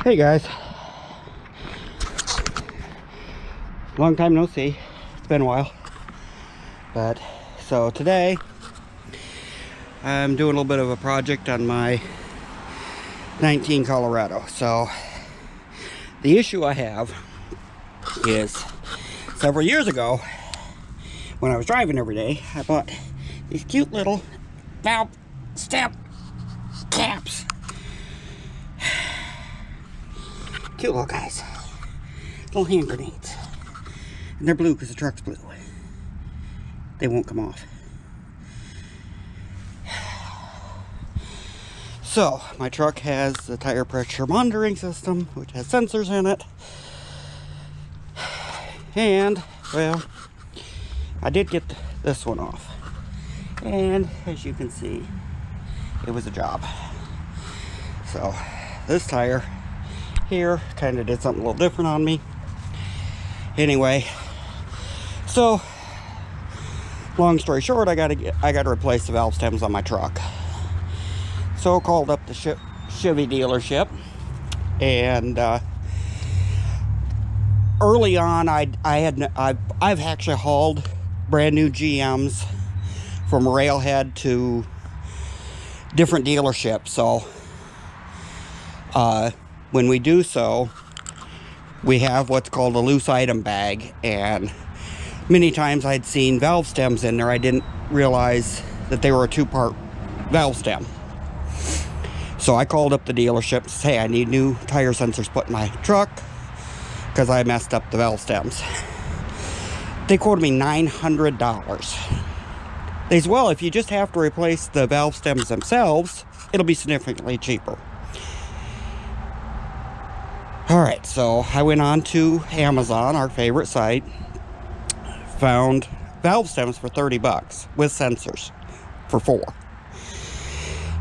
Hey guys, long time no see. It's been a while, but so today I'm doing a little bit of a project on my 19 Colorado. So the issue I have is several years ago when I was driving every day, I bought these cute little valve stem caps. Cute little guys, little hand grenades, and they're blue because the truck's blue. They won't come off. So my truck has the tire pressure monitoring system, which has sensors in it, and well, I did get this one off, and as you can see, it was a job. So this tire here kind of did something a little different on me. Anyway, so long story short, I got to replace the valve stems on my truck. So I called up the Chevy dealership, and early on I've actually hauled brand new GMs from Railhead to different dealerships. So when we do so, we have what's called a loose item bag, and many times I'd seen valve stems in there. I didn't realize that they were a two-part valve stem. So I called up the dealership and said, hey, I need new tire sensors put in my truck because I messed up the valve stems. They quoted me $900. They said, well, if you just have to replace the valve stems themselves, it'll be significantly cheaper. Alright, so I went on to Amazon, our favorite site, found valve stems for 30 bucks with sensors for 4.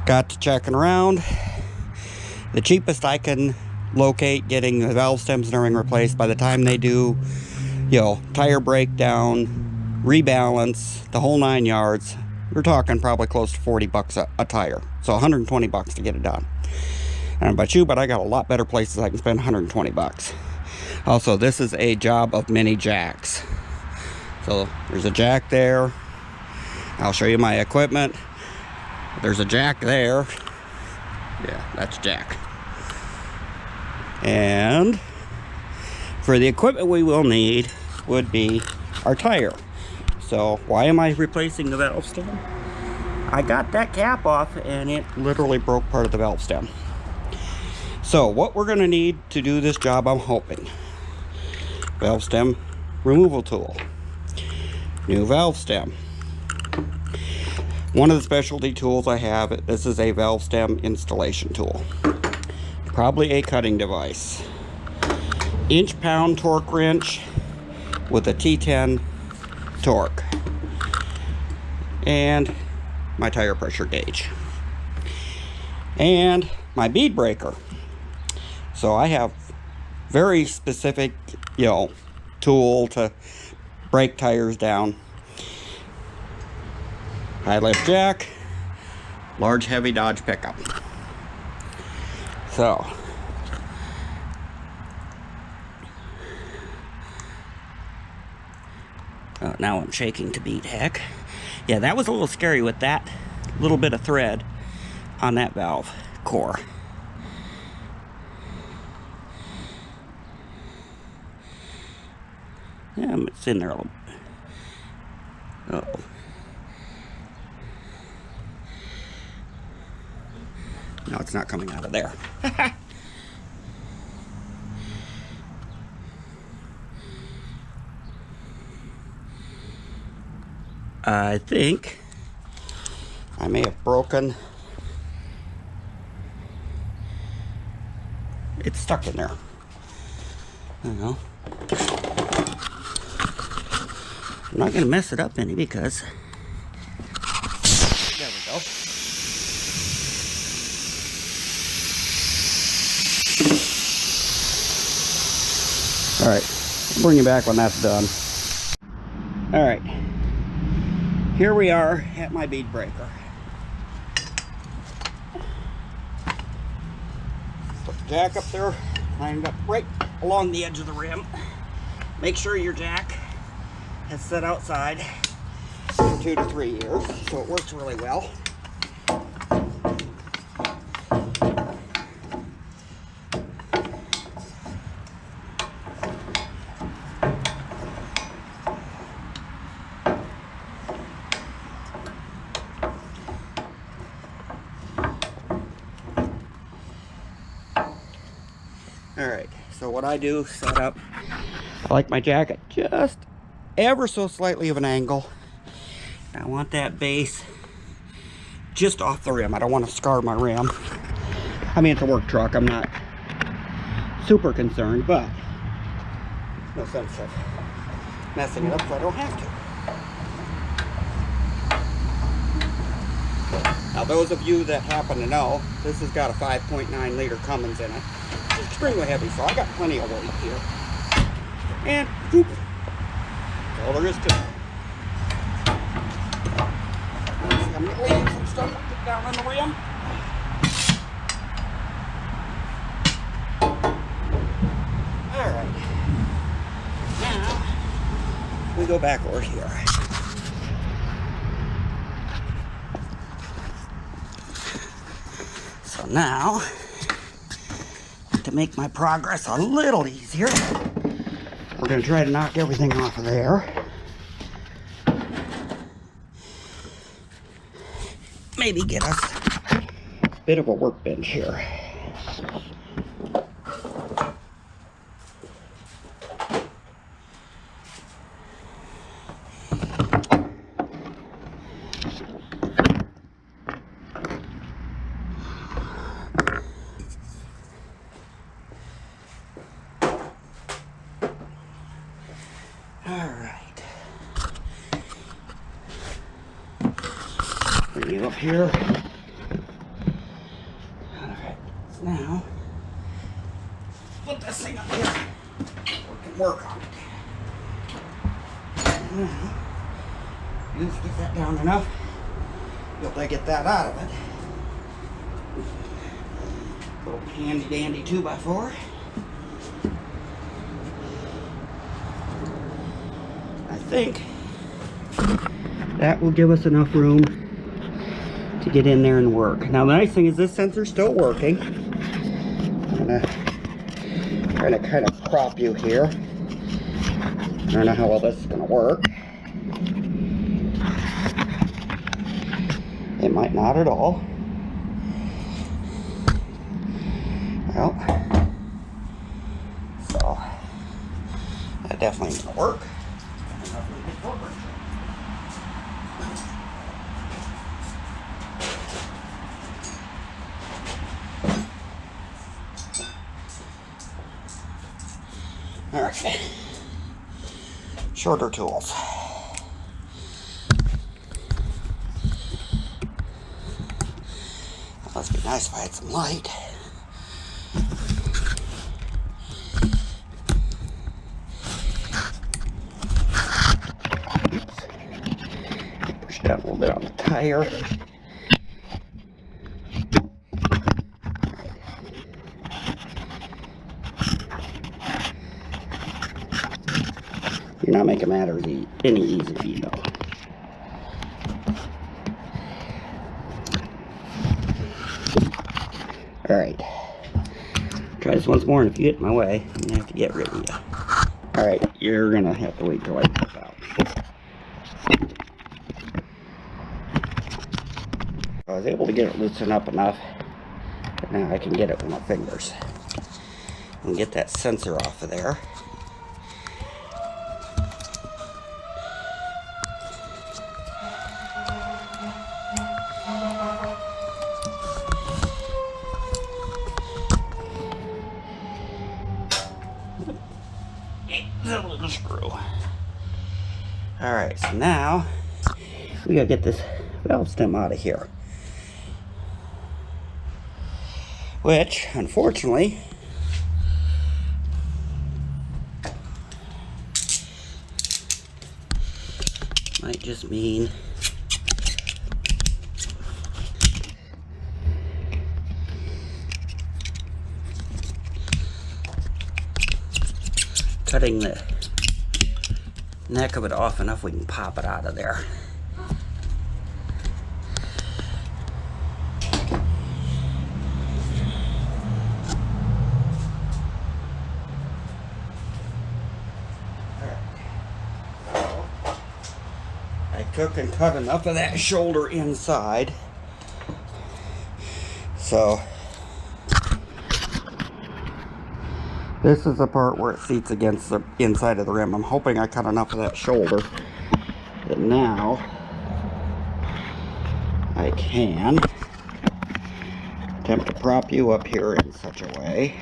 Got to checking around. The cheapest I can locate getting the valve stems and everything replaced by the time they do, you know, tire breakdown, rebalance, the whole 9 yards, we're talking probably close to 40 bucks a tire. So 120 bucks to get it done. I don't know about you, but I got a lot better places I can spend 120 bucks. Also, this is a job of many jacks. So there's a jack there. I'll show you my equipment. There's a jack there. Yeah, that's jack. And for the equipment we will need would be our tire. So why am I replacing the valve stem? I got that cap off and it literally broke part of the valve stem. So what we're going to need to do this job, I'm hoping, valve stem removal tool, new valve stem. One of the specialty tools I have, this is a valve stem installation tool. Probably a cutting device. Inch-pound torque wrench with a T10 torque. And my tire pressure gauge. And my bead breaker. So I have very specific, you know, tool to break tires down. High lift jack, large heavy Dodge pickup. So now I'm shaking to beat heck. Yeah, that was a little scary with that little bit of thread on that valve core. Yeah, it's in there a little bit. Uh-oh. No, it's not coming out of there. I think I may have broken. It's stuck in there. I don't know. I'm not going to mess it up any because there we go. All right, I'll bring you back when that's done. All right, here we are at my bead breaker. Put the jack up there. lined up right along the edge of the rim. Make sure your jack has set outside for 2 to 3 years, so it works really well. Alright, so what I do, set up, I like my jack at just ever so slightly of an angle. I want that base just off the rim. I don't want to scar my rim. I mean, it's a work truck. I'm not super concerned, but no sense of messing it up if I don't have to. Now, those of you that happen to know, this has got a 5.9 liter Cummins in it. It's extremely heavy, so I got plenty of weight here. And whoop, that's all there is to it. I'm going to leave some stuff down on the rim. Alright. Now, we go back over here. So now, to make my progress a little easier, we're going to try to knock everything off of there. Maybe get us a bit of a workbench here. Alright. Bring you up here. Alright, so now, put this thing up here. We can work on it. Now, you get that down enough. You'll be able to get that out of it. Little handy dandy 2x4. I think that will give us enough room to get in there and work. Now the nice thing is this sensor's still working. I'm gonna try to kind of crop you here. I don't know how well this is gonna work. It might not at all. Well, so that definitely ain't gonna work. Alright, shorter tools. Must be nice if I had some light. Oops. Push down a little bit on the tire. You're not making matters any easier, you know. Alright. Try this once more, and if you get in my way, I'm going to have to get rid of you. Alright, you're going to have to wait till I pop out. I was able to get it loosened up enough, but now I can get it with my fingers. And get that sensor off of there. The little screw. Alright, so now we gotta get this valve stem out of here. Which, unfortunately, might just mean cutting the neck of it off enough we can pop it out of there. I took and cut enough of that shoulder inside. So this is the part where it seats against the inside of the rim. I'm hoping I cut enough of that shoulder that now I can attempt to prop you up here in such a way.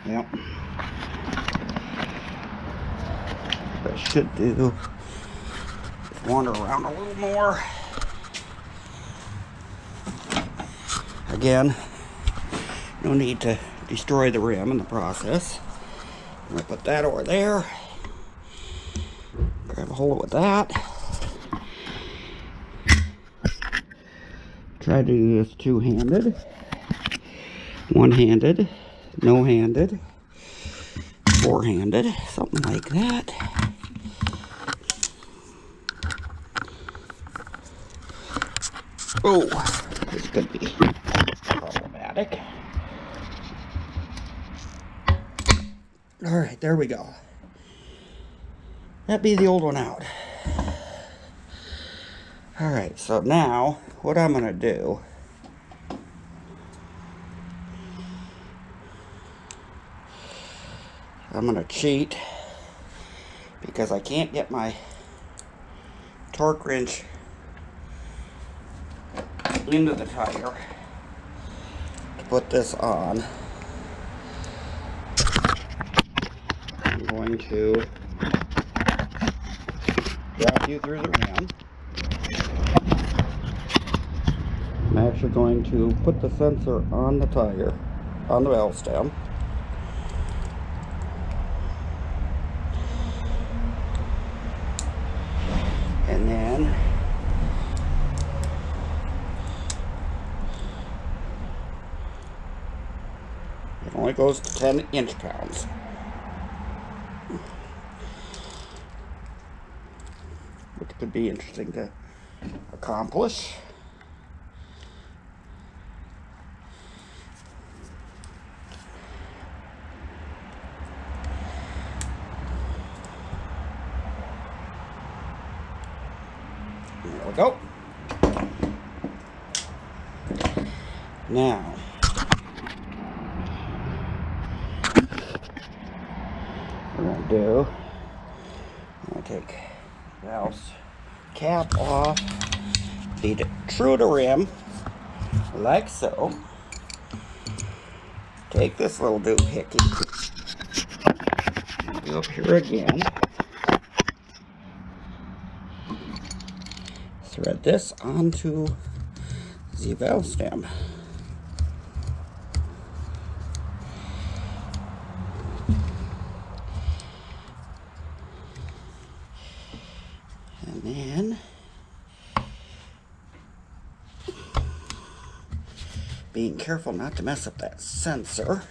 Yep. What I should do is wander around a little more. Again, no need to destroy the rim in the process. I'm going to put that over there. Grab a hold with that. Try to do this two-handed. One-handed. No-handed. Four-handed. Something like that. Oh, this could be problematic. All right, there we go. That'd be the old one out. All right, so now what I'm gonna do, I'm gonna cheat because I can't get my torque wrench into the tire to put this on. I'm going to drop you through the rim. I'm actually going to put the sensor on the tire, on the valve stem. And then it only goes to 10 inch-pounds. Which could be interesting to accomplish. There we go. Now, what I'm going to do, I'm going to take the valve's cap off, feed it true to rim, like so. Take this little doohickey, go up here again, thread this onto the valve stem. And then being careful not to mess up that sensor.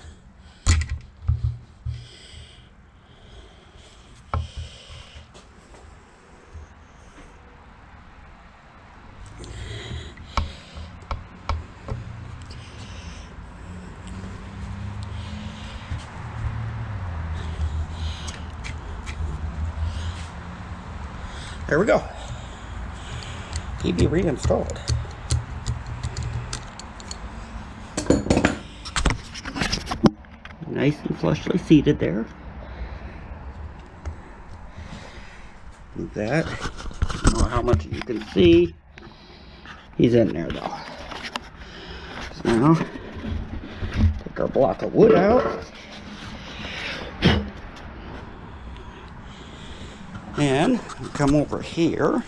There we go. TB reinstalled. Nice and flushly seated there. Move that. I don't know how much you can see. He's in there though. So now, take our block of wood out. And come over here.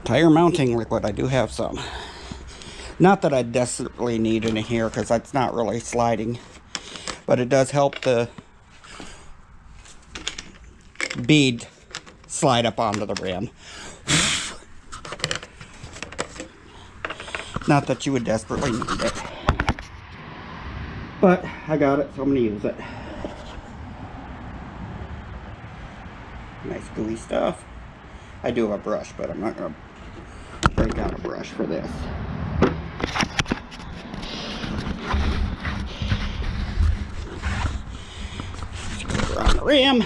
Tire mounting liquid, I do have some. Not that I desperately need any here because that's not really sliding, but it does help the bead slide up onto the rim. Not that you would desperately need it. But I got it, so I'm going to use it. Nice gooey stuff. I do have a brush, but I'm not going to break out a brush for this. Just go around the rim.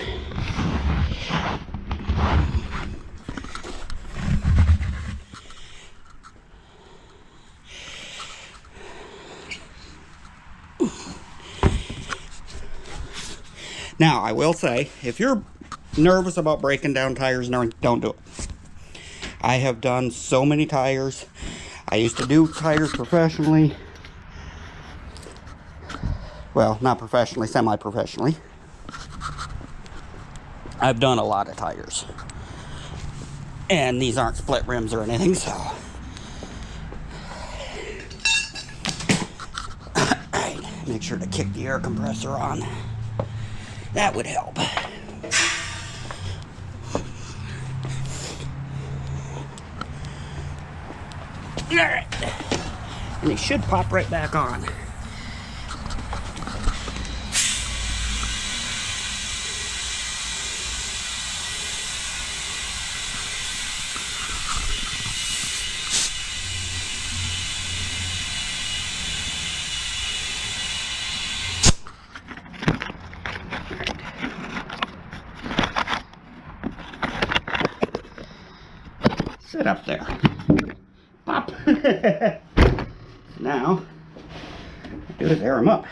Now, I will say, if you're nervous about breaking down tires and everything, don't do it. I have done so many tires. I used to do tires professionally. Well, not professionally, semi-professionally. I've done a lot of tires. And these aren't split rims or anything, so. Alright, make sure to kick the air compressor on. That would help. Alright. And it should pop right back on. Sit up there. Pop. Now, do is air them up.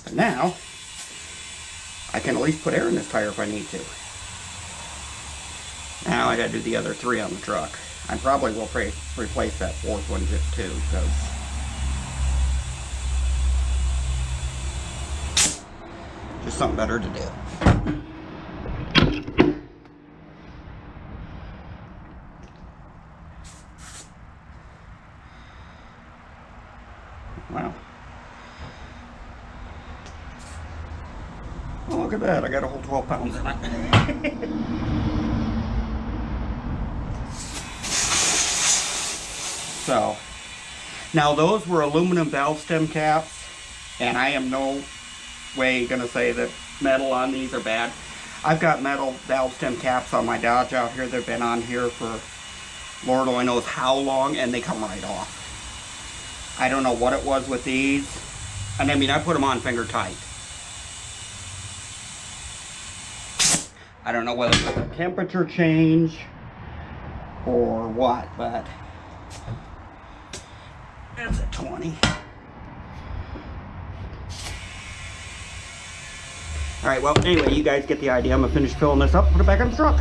But now, I can at least put air in this tire if I need to. Now I gotta do the other 3 on the truck. I probably will replace that 4th one just too, because just something better to do. Wow. Oh, look at that. I got a whole 12 pounds in it. So, now those were aluminum valve stem caps, and I am no way going to say that metal on these are bad. I've got metal valve stem caps on my Dodge out here that have been on here for Lord only knows how long, and they come right off. I don't know what it was with these. And I mean, I put them on finger tight. I don't know whether it was a temperature change or what, but that's a 20. Alright, well, anyway, you guys get the idea. I'm going to finish filling this up, put it back on the truck.